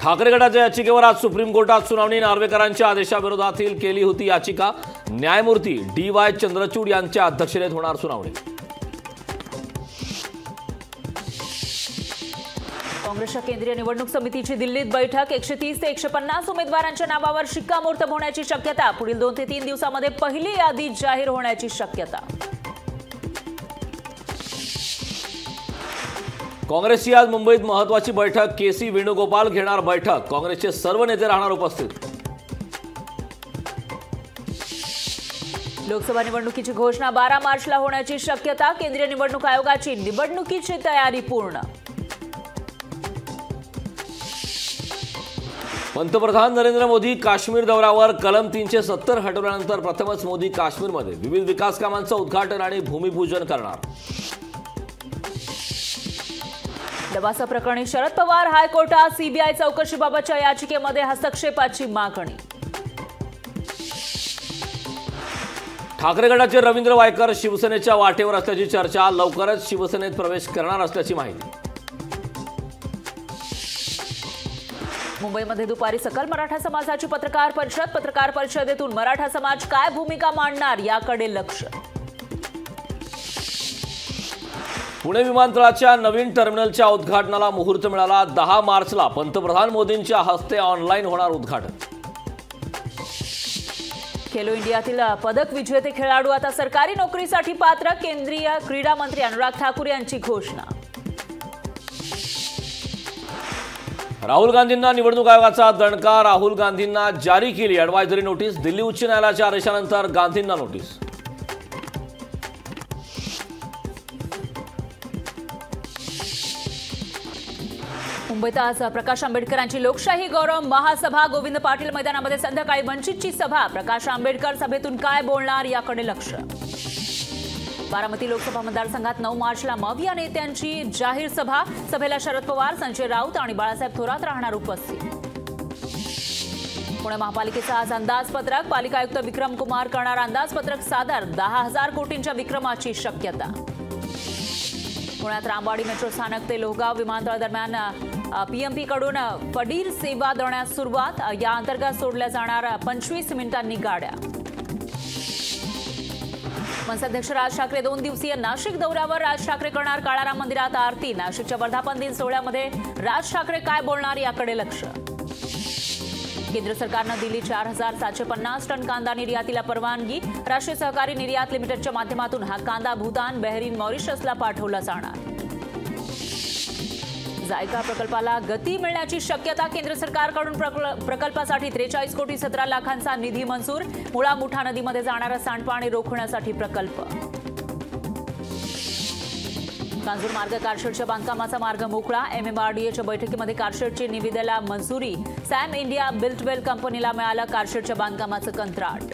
ठाकरे गटाच्या याचिकेवर आज सुप्रीम कोर्टात सुनावणी। नार्वेकरांच्या आदेशाविरोधातील केली होती याचिका। न्यायमूर्ती DY चंद्रचूड यांच्या अध्यक्षतेत होणार सुनावणी। काँग्रेसच्या केंद्रीय निवडणूक समितीची दिल्लीत बैठक। 130 ते 150 उमेदवारांच्या नावावर शिक्कामोर्तब होण्याची शक्यता। पुढील 2 ते 3 दिवसांमध्ये पहिली यादी जाहीर होण्याची शक्यता। काँग्रेसची आज मुंबईत महत्त्वाची बैठक। KC वेणुगोपाल घेणार बैठक। काँग्रेसचे सर्व नेते राहणार उपस्थित। लोकसभा निवडणुकीची घोषणा 12 मार्चला होण्याची शक्यता। केंद्रीय निवडणूक आयोगाची निवडणुकीची तयारी पूर्ण। पंतप्रधान नरेंद्र मोदी काश्मीर दौऱ्यावर। कलम 370 हटवल्यानंतर प्रथमच मोदी काश्मीरमध्ये विविध विकास कामांचं उद्घाटन आणि भूमिपूजन करणार। लवासा प्रकरणी शरद पवार हायकोर्टात। CBI चौकशीबाबतच्या याचिकेमध्ये हस्तक्षेपाची मागणी। ठाकरे गटाचे रवींद्र वायकर शिवसेनेच्या वाटेवर असल्याची चर्चा। लवकरच शिवसेनेत प्रवेश करणार असल्याची माहिती। मुंबईमध्ये दुपारी सकल मराठा समाजाची पत्रकार परिषद। पत्रकार परिषदेतून मराठा समाज काय भूमिका मांडणार याकडे लक्ष। पुणे विमानतळाच्या नवीन टर्मिनलच्या उद्घाटनाला मुहूर्त मिळाला। 10 मार्चला पंतप्रधान मोदींच्या हस्ते ऑनलाईन होणार उद्घाटन। खेलो इंडियातील पदक विजेते खेळाडू आता सरकारी नोकरीसाठी पात्र। केंद्रीय क्रीडा मंत्री अनुराग ठाकूर यांची घोषणा। राहुल गांधींना निवडणूक आयोगाचा दणका। राहुल गांधींना जारी केली ॲडव्हायझरी नोटीस। दिल्ली उच्च न्यायालयाच्या आदेशानंतर गांधींना नोटीस। मुंबईत आज प्रकाश आंबेडकरांची लोकशाही गौरव महासभा। गोविंद पाटील मैदानामध्ये संध्याकाळी वंचितची सभा। प्रकाश आंबेडकर सभेतून काय बोलणार याकडे लक्ष। बारामती लोकसभा मतदारसंघात 9 मार्चला मव या नेत्यांची जाहीर सभा। सभेला शरद पवार, संजय राऊत आणि बाळासाहेब थोरात राहणार उपस्थित। पुणे महापालिकेचा आज अंदाजपत्रक। पालिका आयुक्त विक्रम कुमार करणार अंदाजपत्रक सादर। 10,000 कोटींच्या विक्रमाची शक्यता। पुण्यात रामवाडी मेट्रो स्थानक ते लोहगाव विमानतळ दरम्यान PMP कडून फडीर सेवा देण्यास सुरुवात। या अंतर्गत सोडल्या जाणार 25 मिनिटांनी गाड्या। मनसेअध्यक्ष राज ठाकरे 2 दिवसीय नाशिक दौऱ्यावर। राज ठाकरे करणार काळाराम मंदिरात आरती। नाशिकच्या वर्धापन दिन सोहळ्यामध्ये राज ठाकरे काय बोलणार याकडे लक्ष। केंद्र सरकारनं दिली 4,750 टन कांदा निर्यातीला परवानगी। राष्ट्रीय सहकारी निर्यात लिमिटेडच्या माध्यमातून हा कांदा भूतान, बहरीन, मॉरिशसला पाठवला जाणार। जायका प्रकल्पाला गती मिळण्याची शक्यता। केंद्र सरकारकडून प्रकल्पासाठी 43 कोटी 17 लाखांचा निधी मंजूर। मुळा मुठा नदीमध्ये जाणारा सांडपाणी रोखण्यासाठी प्रकल्प। कांजूर मार्ग कारशेडच्या बांधकामाचा मार्ग मोकळा। MMRDAच्या बैठकीमध्ये कारशेडची निविदेला मंजुरी। सॅम इंडिया बिल्टवेल कंपनीला मिळालं कारशेडच्या बांधकामाचं कंत्राट।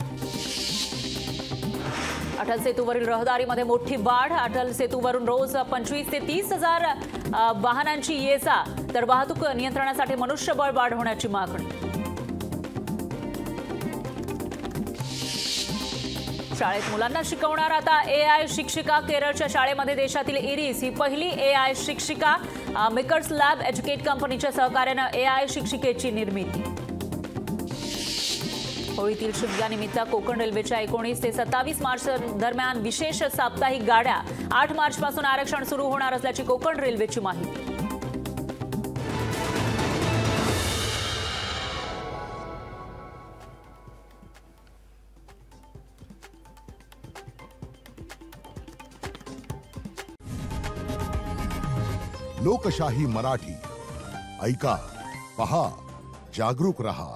अटल सेतूवरील रहदारीमध्ये मोठी वाढ। अटल सेतूवरून रोज 25 ते 30 हजार वाहनांची ये-जा, तर वाहतूक नियंत्रणासाठी मनुष्यबळ वाढवण्याची मागणी। शाळेत मुलांना शिकवणार आता AI शिक्षिका। केरळच्या शाळेमध्ये देशातील इरिस ही पहिली AI शिक्षिका। मेकर्स लॅब एज्युकेट कंपनीच्या सहकार्यानं AI शिक्षिकेची निर्मिती। होळीतील शिमग्यानिमित्त कोकण रेल्वेच्या 19 ते 27 मार्च दरम्यान विशेष साप्ताहिक गाड्या। 8 मार्चपासून आरक्षण सुरू होणार असल्याची कोकण रेल्वेची माहिती। लोकशाही मराठी ऐका, पहा, जागरूक रहा।